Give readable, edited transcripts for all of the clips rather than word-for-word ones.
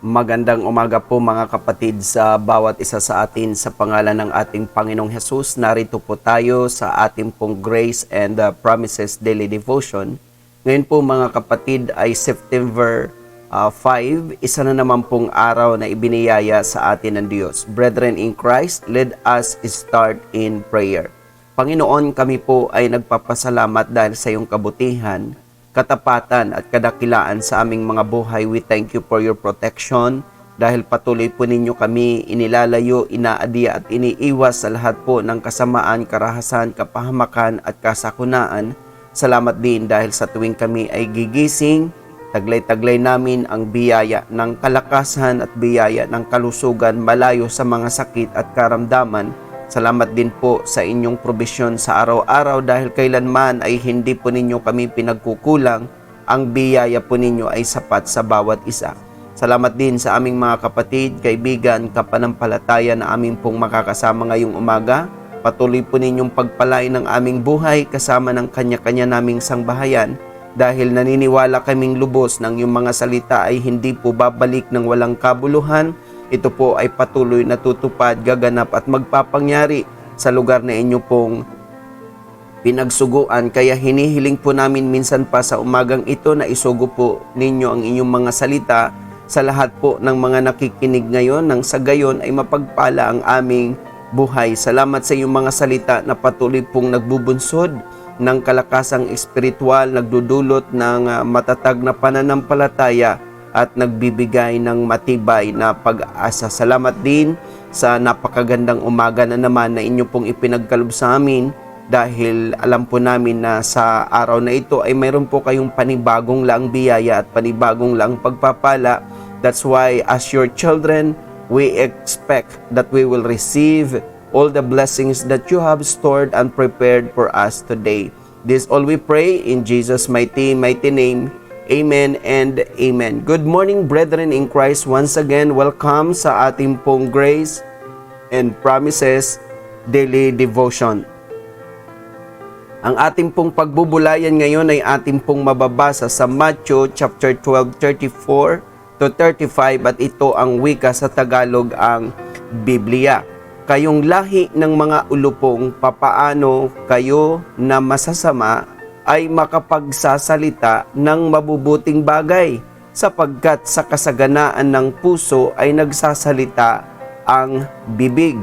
Magandang umaga po mga kapatid sa bawat isa sa atin sa pangalan ng ating Panginoong Hesus. Narito po tayo sa ating pong Grace and Promises Daily Devotion. Ngayon po mga kapatid ay September 5, isa na naman pong araw na ibiniyaya sa atin ng Diyos. Brethren in Christ, let us start in prayer. Panginoon, kami po ay nagpapasalamat dahil sa iyong kabutihan, katapatan at kadakilaan sa aming mga buhay. We thank you for your protection dahil patuloy po ninyo kami inilalayo, inaadya at iniiwas sa lahat po ng kasamaan, karahasan, kapahamakan at kasakunaan. Salamat din dahil sa tuwing kami ay gigising, taglay-taglay namin ang biyaya ng kalakasan at biyaya ng kalusugan malayo sa mga sakit at karamdaman. Salamat din po sa inyong probisyon sa araw-araw dahil kailanman ay hindi po ninyo kami pinagkukulang. Ang biyaya po ninyo ay sapat sa bawat isa. Salamat din sa aming mga kapatid, kaibigan, kapanampalataya na aming pong makakasama ngayong umaga. Patuloy po ninyong pagpalain ng aming buhay kasama ng kanya-kanya naming sangbahayan dahil naniniwala kaming lubos ng iyong mga salita ay hindi po babalik ng walang kabuluhan. Ito po ay patuloy na tutupad, gaganap at magpapangyari sa lugar na inyo pong pinagsuguan. Kaya hinihiling po namin minsan pa sa umagang ito na isugo po ninyo ang inyong mga salita sa lahat po ng mga nakikinig ngayon nang sa gayon ay mapagpala ang aming buhay. Salamat sa iyong mga salita na patuloy pong nagbubunsod ng kalakasang espiritual, nagdudulot ng matatag na pananampalataya at nagbibigay ng matibay na pag-asa. Salamat din sa napakagandang umaga na naman na inyo pong ipinagkaloob sa amin dahil alam po namin na sa araw na ito ay mayroon po kayong panibagong lang biyaya at panibagong lang pagpapala. That's why as your children, we expect that we will receive all the blessings that you have stored and prepared for us today. This all we pray in Jesus' mighty name. Amen and amen. Good morning, brethren in Christ. Once again, welcome sa ating pong Grace and Promises Daily Devotion. Ang ating pong pagbubulayan ngayon ay ating pong mababasa sa Matthew chapter 12, 34 to 35 at ito ang wika sa Tagalog ang Biblia. Kayong lahi ng mga ulupong, papaano kayo na masasama ay makapagsasalita ng mabubuting bagay, sapagkat sa kasaganaan ng puso ay nagsasalita ang bibig.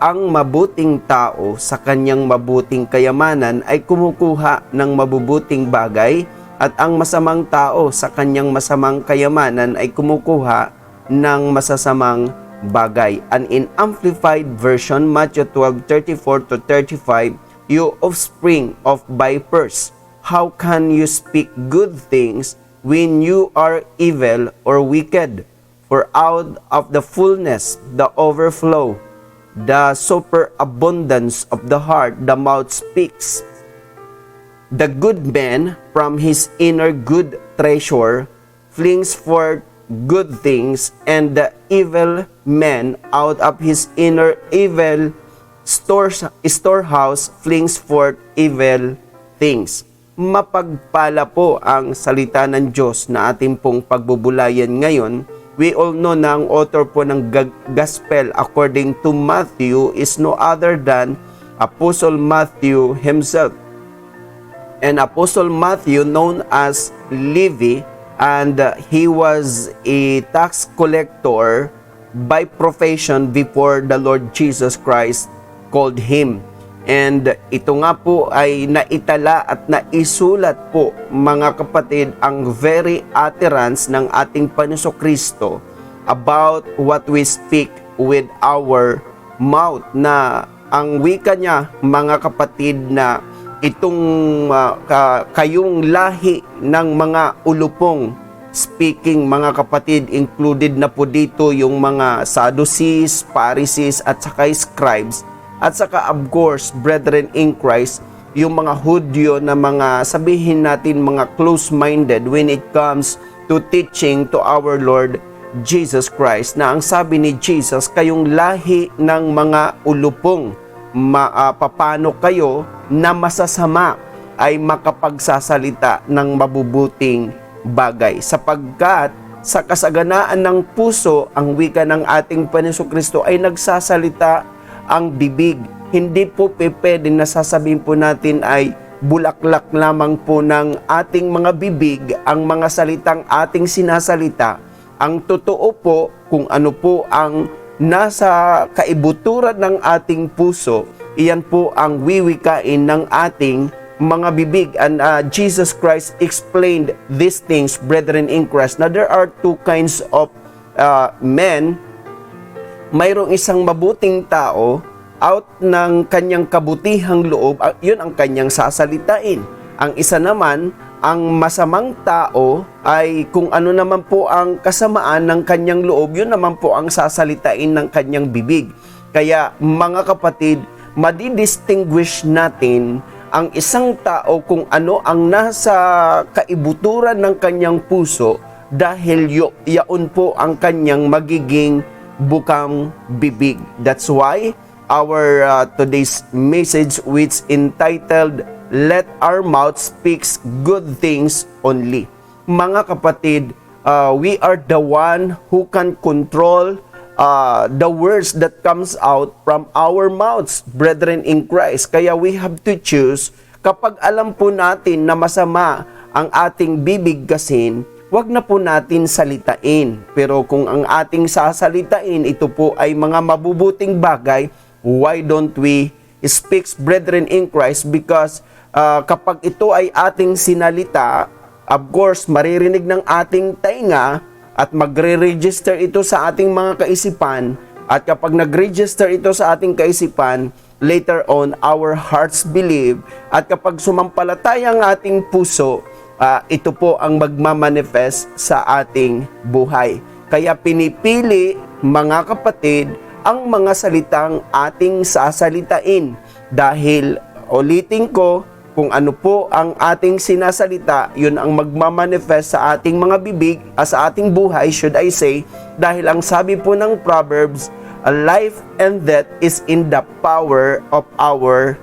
Ang mabuting tao sa kanyang mabuting kayamanan ay kumukuha ng mabubuting bagay, at ang masamang tao sa kanyang masamang kayamanan ay kumukuha ng masasamang bagay. And in Amplified Version, Matthew 12:34 to 35, you offspring of vipers, how can you speak good things when you are evil or wicked? For out of the fullness, the overflow, the superabundance of the heart, the mouth speaks. The good man from his inner good treasure flings forth good things, and the evil man out of his inner evil storehouse flings forth evil things. Mapagpala po ang salita ng Diyos na ating pong pagbubulayan ngayon. We all know na ang author po ng Gospel according to Matthew is no other than Apostle Matthew himself. And Apostle Matthew, known as Levi, and he was a tax collector by profession before the Lord Jesus Christ called him. And ito nga po ay naitala at naisulat po mga kapatid ang very utterance ng ating Panginoon Kristo about what we speak with our mouth, na ang wika niya mga kapatid na itong kayong lahi ng mga ulupong, speaking mga kapatid, included na po dito yung mga Sadducees, Pharisees at saka scribes. At saka of course, brethren in Christ, yung mga Hudyo na mga sabihin natin mga close-minded when it comes to teaching to our Lord Jesus Christ, na ang sabi ni Jesus, kayong lahi ng mga ulupong, paano kayo na masasama ay makapagsasalita ng mabubuting bagay, sapagkat sa kasaganaan ng puso, ang wika ng ating Panginoon Kristo ay nagsasalita ang bibig. Hindi po pwedeng nasasabihin po natin ay bulaklak lamang po ng ating mga bibig ang mga salitang ating sinasalita. Ang totoo po kung ano po ang nasa kaibuturan ng ating puso, iyan po ang wiwikain ng ating mga bibig. And Jesus Christ explained these things, brethren in Christ. Now there are two kinds of men. Mayroong isang mabuting tao, out ng kanyang kabutihang loob, yun ang kanyang sasalitain. Ang isa naman, ang masamang tao, ay kung ano naman po ang kasamaan ng kanyang loob, yun naman po ang sasalitain ng kanyang bibig. Kaya mga kapatid, madidistinguish natin ang isang tao kung ano ang nasa kaibuturan ng kanyang puso dahil yaon po ang kanyang magiging bukang bibig. That's why our today's message, which entitled "Let Our Mouth Speaks Good Things Only." Mga kapatid, we are the one who can control the words that comes out from our mouths, brethren in Christ. Kaya we have to choose. Kapag alam po natin na masama ang ating bibigkasin, wag na po natin salitain. Pero kung ang ating sasalitain, ito po ay mga mabubuting bagay, why don't we speak, brethren in Christ? Because kapag ito ay ating sinalita, of course, maririnig ng ating tainga at magre-register ito sa ating mga kaisipan. At kapag nag-register ito sa ating kaisipan, later on, our hearts believe. At kapag sumampalataya ang ating puso, ito po ang magmamanifest sa ating buhay. Kaya pinipili, mga kapatid, ang mga salitang ating sasalitain. Dahil, ulitin ko, kung ano po ang ating sinasalita, yun ang magmamanifest sa ating mga bibig, sa ating buhay, should I say, dahil ang sabi po ng Proverbs, life and death is in the power of our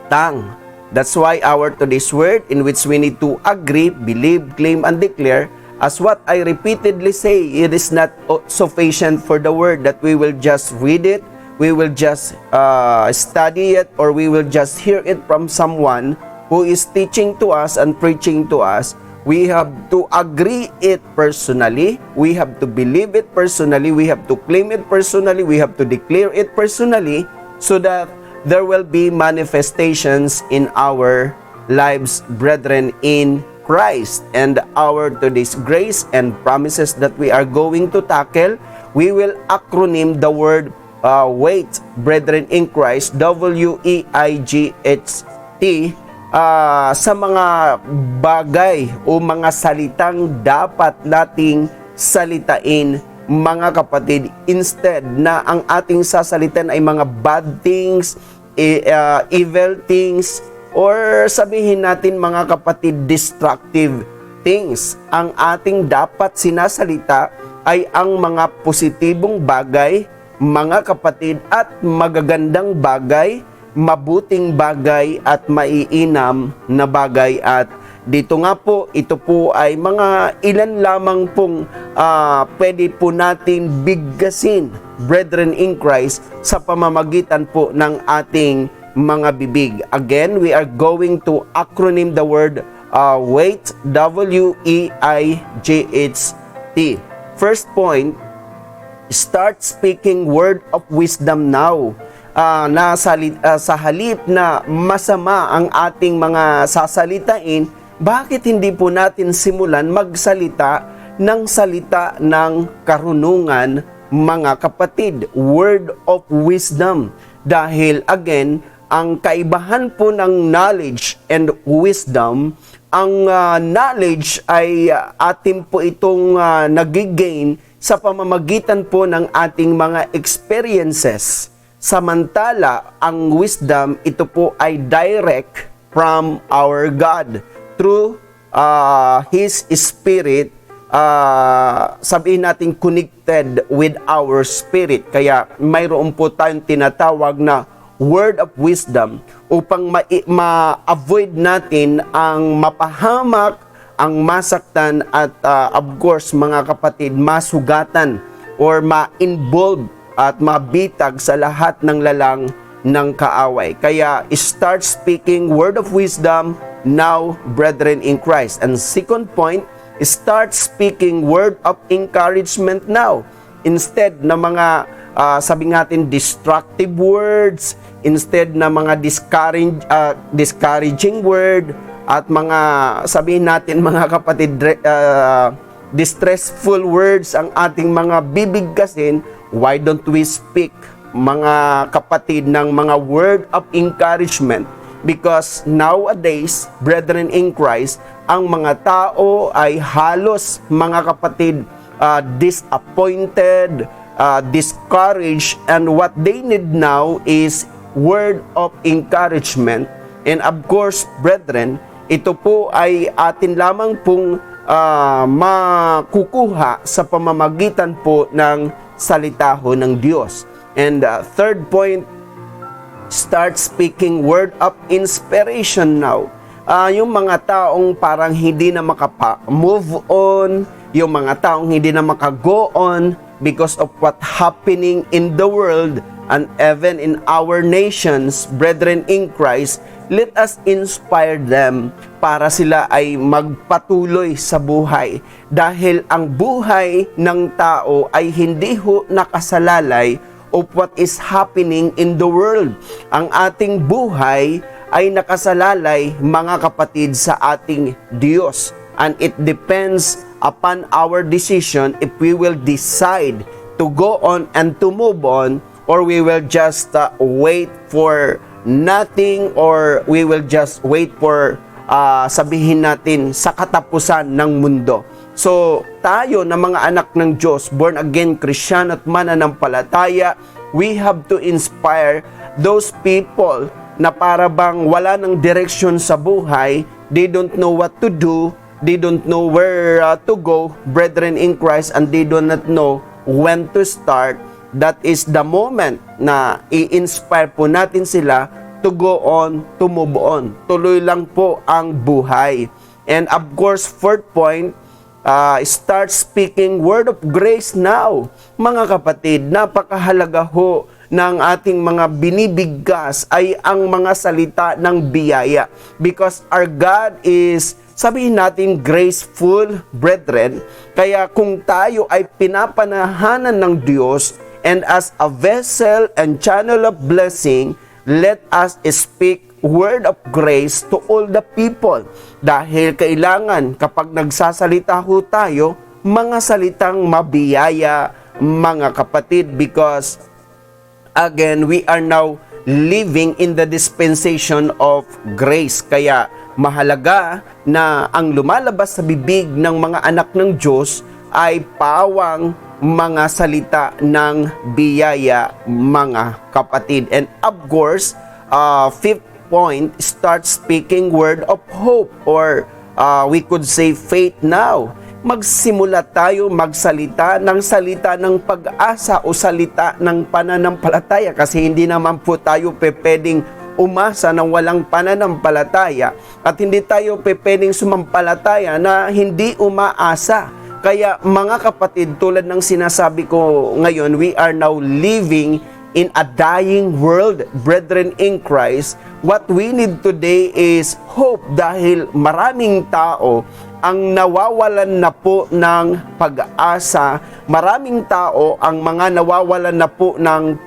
tongue. That's why our today's word, in which we need to agree, believe, claim, and declare, as what I repeatedly say, it is not sufficient for the word that we will just read it, we will just study it, or we will just hear it from someone who is teaching to us and preaching to us. We have to agree it personally, we have to believe it personally, we have to claim it personally, we have to declare it personally, so that there will be manifestations in our lives, brethren in Christ. And our today's grace and promises that we are going to tackle, we will acronym the word wait, brethren in Christ, WEIGHT, sa mga bagay o mga salitang dapat nating salitain, mga kapatid, instead na ang ating sasalitan ay mga bad things, evil things, or sabihin natin, mga kapatid, destructive things. Ang ating dapat sinasalita ay ang mga positibong bagay, mga kapatid, at magagandang bagay, mabuting bagay, at maiinam na bagay. At dito nga po, ito po ay mga ilan lamang pong pwede po natin bigkasin, brethren in Christ, sa pamamagitan po ng ating mga bibig. Again, we are going to acronym the word wait, WEIGHT. First point, start speaking word of wisdom now. Sa halip na masama ang ating mga sasalitain, bakit hindi po natin simulan magsalita ng salita ng karunungan, mga kapatid? Word of wisdom. Dahil again, ang kaibahan po ng knowledge and wisdom, ang knowledge ay atin po itong nagigain sa pamamagitan po ng ating mga experiences. Samantala, ang wisdom, ito po ay direct from our God through His Spirit. Sabihin natin connected with our spirit. Kaya mayroon po tayong tinatawag na word of wisdom upang ma-avoid natin ang mapahamak ang masaktan at of course mga kapatid, masugatan or ma-involve at mabitag sa lahat ng lalang ng kaaway. Kaya start speaking word of wisdom now, brethren in Christ. And second point, start speaking word of encouragement now. Instead na mga sabi natin destructive words, instead na mga discouraging word at mga sabihin natin mga kapatid distressful words ang ating mga bibigkasin, why don't we speak mga kapatid ng mga word of encouragement? Because nowadays, brethren in Christ, ang mga tao ay halos mga kapatid disappointed, discouraged, and what they need now is word of encouragement. And of course, brethren, ito po ay atin lamang pong makukuha sa pamamagitan po ng salita ho ng Diyos. And third point, start speaking word of inspiration now. Yung mga taong parang hindi na makapa-move on, yung mga taong hindi na maka-go on because of what happening in the world and even in our nations, brethren in Christ, let us inspire them para sila ay magpatuloy sa buhay. Dahil ang buhay ng tao ay hindi ho nakasalalay of what is happening in the world. Ang ating buhay ay nakasalalay, mga kapatid, sa ating Diyos. And it depends upon our decision if we will decide to go on and to move on, or we will just wait for nothing, or we will just wait for sabihin natin sa katapusan ng mundo. So tayo na mga anak ng Diyos, born again Christian at mananampalataya, we have to inspire those people na para bang wala ng direksyon sa buhay, they don't know what to do, they don't know where to go, brethren in Christ, and they do not know when to start. That is the moment na i-inspire po natin sila to go on, to move on. Tuloy lang po ang buhay. And of course, fourth point, start speaking word of grace now. Mga kapatid, napakahalaga ho ng ating mga binibigkas ay ang mga salita ng biyaya. Because our God is, sabihin natin, graceful, brethren. Kaya kung tayo ay pinapanahanan ng Diyos, and as a vessel and channel of blessing, let us speak word of grace to all the people. Dahil kailangan kapag nagsasalita ho tayo, mga salitang mabiyaya, mga kapatid, because again, we are now living in the dispensation of grace. Kaya mahalaga na ang lumalabas sa bibig ng mga anak ng Diyos ay pawang mga salita ng biyaya, mga kapatid. And of course, fifth point, start speaking word of hope, or we could say faith now. Magsimula tayo magsalita ng pag-asa o salita ng pananampalataya, kasi hindi naman po tayo pwedeng umasa ng walang pananampalataya, at hindi tayo pwedeng sumampalataya na hindi umaasa. Kaya mga kapatid, tulad ng sinasabi ko ngayon, we are now living in a dying world, brethren in Christ. What we need today is hope, dahil maraming tao ang nawawalan na po ng pag-asa. Maraming tao ang mga nawawalan na po ng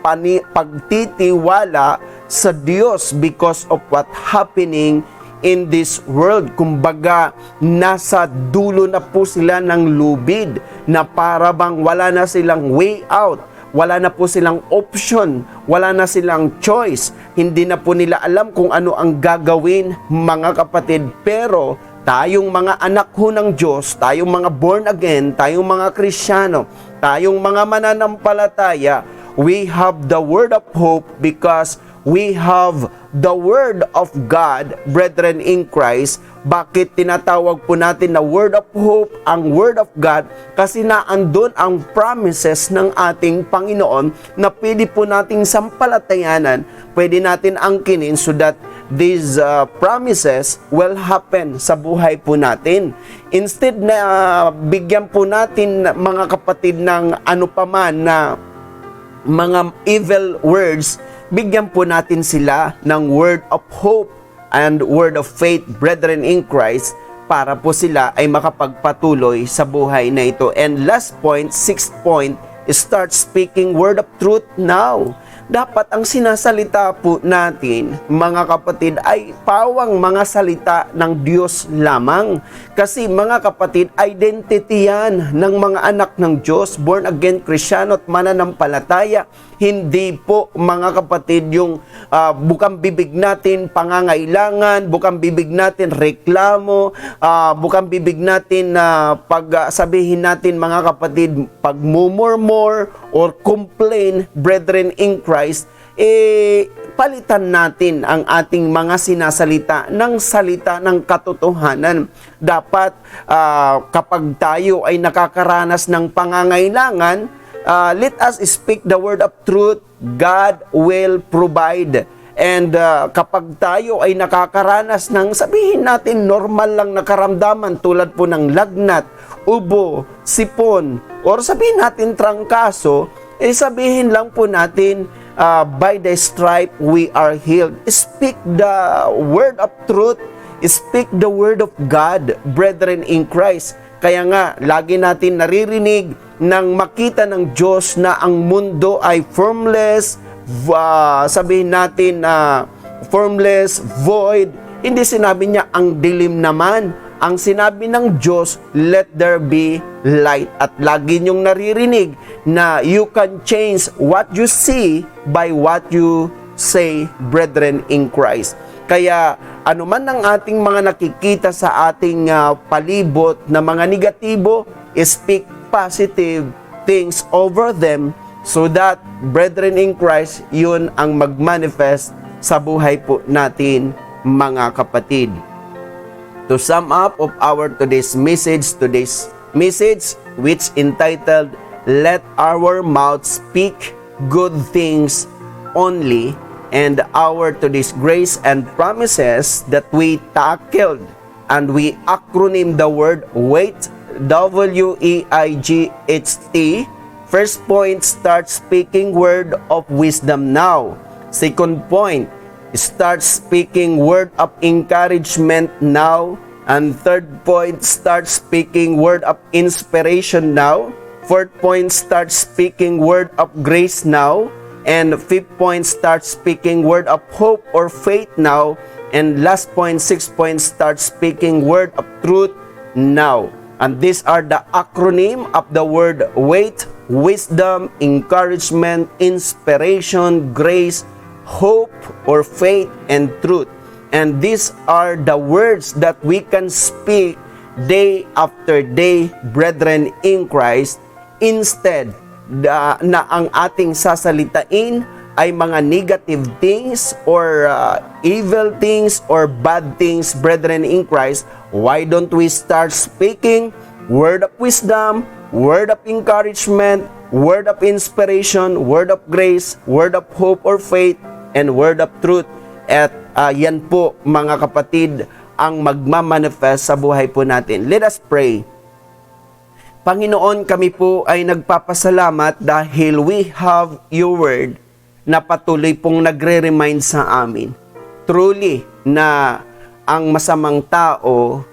pagtitiwala sa Diyos because of what happening in this world. Kumbaga, nasa dulo na po sila ng lubid, na para bang wala na silang way out, wala na po silang option, wala na silang choice, hindi na po nila alam kung ano ang gagawin, mga kapatid. Pero tayong mga anak ho ng Diyos, tayong mga born again, tayong mga Kristiyano, tayong mga mananampalataya, we have the word of hope because we have the word of God, brethren in Christ. Bakit tinatawag po natin na word of hope ang word of God? Kasi naandun ang promises ng ating Panginoon na pwede po nating sampalatayanan, pwede natin angkinin, so that these promises will happen sa buhay po natin. Instead na bigyan po natin mga kapatid ng ano pa man na mga evil words, bigyan po natin sila ng word of hope and word of faith, brethren in Christ, para po sila ay makapagpatuloy sa buhay na ito. And last point, sixth point, start speaking word of truth now. Dapat ang sinasalita po natin, mga kapatid, ay pawang mga salita ng Diyos lamang. Kasi mga kapatid, identity yan ng mga anak ng Diyos, born again Kristyano at mananampalataya. Hindi po mga kapatid yung bukang bibig natin pangangailangan, bukang bibig natin reklamo, bukang bibig natin pag sabihin natin mga kapatid pagmumurmur or complain, brethren in Christ, palitan natin ang ating mga sinasalita ng salita ng katotohanan. Dapat kapag tayo ay nakakaranas ng pangangailangan, let us speak the word of truth. God will provide. And kapag tayo ay nakakaranas ng sabihin natin normal lang na karamdaman tulad po ng lagnat, ubo, sipon, or sabihin natin trangkaso, sabihin lang po natin, by the stripe we are healed. Speak the word of truth. Speak the word of God, brethren in Christ. Kaya nga, lagi natin naririnig nang makita ng Diyos na ang mundo ay formless, sabihin natin formless, void. Hindi sinabi niya ang dilim naman. Ang sinabi ng Diyos, let there be light. At lagi niyong naririnig na you can change what you see by what you say, brethren in Christ. Kaya anuman ang ating mga nakikita sa ating palibot na mga negatibo, speak positive things over them so that, brethren in Christ, yun ang magmanifest sa buhay po natin, mga kapatid. To sum up of our today's message which entitled, Let Our Mouth Speak Good Things Only, and our today's grace and promises that we tackled and we acronym the word WAIGHT, W-E-I-G-H-T. First point, start speaking word of wisdom now. Second point, start speaking word of encouragement now. And third point, start speaking word of inspiration now. Fourth point, start speaking word of grace now. And fifth point, start speaking word of hope or faith now. And last point, sixth point, start speaking word of truth now. And these are the acronym of the word WAIGHT: wisdom, encouragement, inspiration, grace, hope or faith, and truth. And these are the words that we can speak day after day, brethren in Christ, instead na ang ating sasalitain ay mga negative things or evil things or bad things, brethren in Christ. Why don't we start speaking word of wisdom, word of encouragement, word of inspiration, word of grace, word of hope or faith, and word of truth? At yan po, mga kapatid, ang magmamanifest sa buhay po natin. Let us pray. Panginoon, kami po ay nagpapasalamat dahil we have your word na patuloy pong nagre-remind sa amin. Truly na ang masamang tao,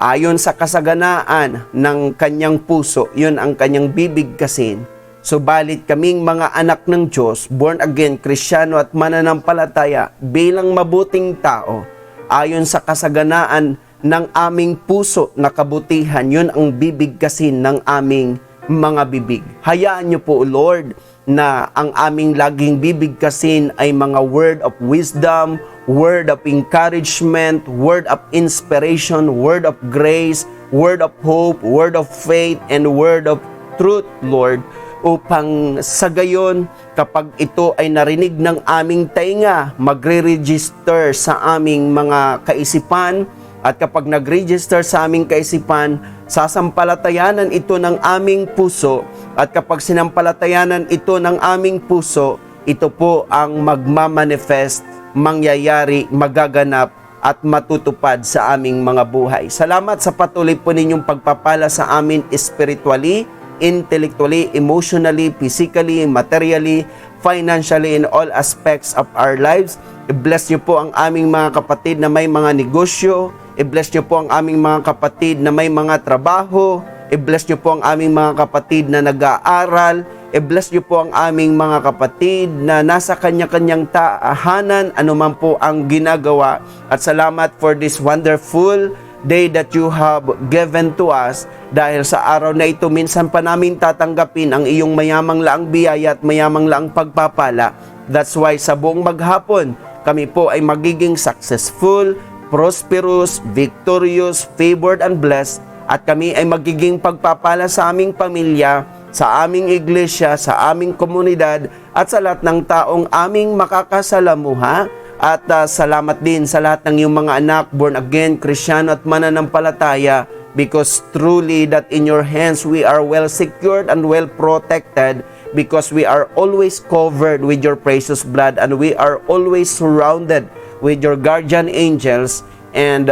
ayon sa kasaganaan ng kanyang puso, yun ang kanyang bibigkasin. Subalit kaming mga anak ng Diyos, born again, Kristyano at mananampalataya, bilang mabuting tao, ayon sa kasaganaan ng aming puso na kabutihan, yun ang bibigkasin ng aming mga bibig. Hayaan niyo po, Lord, na ang aming laging bibigkasin ay mga word of wisdom, word of encouragement, word of inspiration, word of grace, word of hope, word of faith, and word of truth, Lord, upang sa gayon, kapag ito ay narinig ng aming tainga, magre-register sa aming mga kaisipan, at kapag nag-register sa aming kaisipan, sasampalatayanan ito ng aming puso, at kapag sinampalatayanan ito ng aming puso, ito po ang magmamanifest mangyayari, magaganap at matutupad sa aming mga buhay. Salamat sa patuloy po ninyong pagpapala sa amin spiritually, intellectually, emotionally, physically, materially, financially, in all aspects of our lives. I-bless niyo po ang aming mga kapatid na may mga negosyo. I-bless niyo po ang aming mga kapatid na may mga trabaho. I-bless niyo po ang aming mga kapatid na nag-aaral. I-bless niyo po ang aming mga kapatid na nasa kanya-kanyang tahanan, anuman po ang ginagawa. At salamat for this wonderful day that you have given to us. Dahil sa araw na ito, minsan pa namin tatanggapin ang iyong mayamang laang biyaya at mayamang laang pagpapala. That's why sa buong maghapon, kami po ay magiging successful, prosperous, victorious, favored, and blessed. At kami ay magiging pagpapala sa aming pamilya, sa aming iglesia, sa aming komunidad, at sa lahat ng taong aming makakasalamuha. At salamat din sa lahat ng iyong mga anak, born again, Kristiyano at mananampalataya, because truly that in your hands we are well secured and well protected, because we are always covered with your precious blood, and we are always surrounded with your guardian angels. And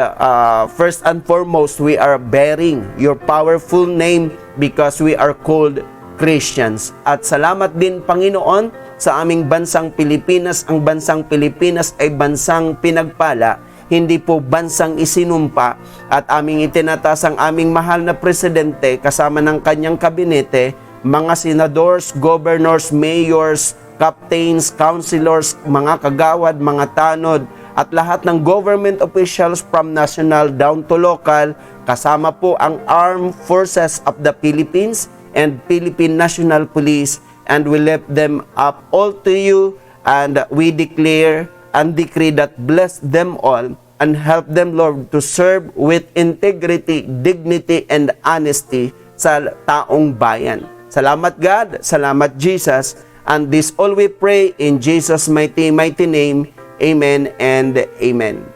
first and foremost, we are bearing your powerful name because we are called Christians. At salamat din, Panginoon, sa aming bansang Pilipinas. Ang bansang Pilipinas ay bansang pinagpala, hindi po bansang isinumpa. At aming itinatas ang aming mahal na presidente kasama ng kanyang kabinete, mga senadors, governors, mayors, captains, councilors, mga kagawad, mga tanod, at lahat ng government officials from national down to local, kasama po ang Armed Forces of the Philippines and Philippine National Police, and we lift them up all to you, and we declare and decree that bless them all and help them, Lord, to serve with integrity, dignity, and honesty sa taong bayan. Salamat God, salamat Jesus, and this all we pray in Jesus' mighty name. Amen and amen.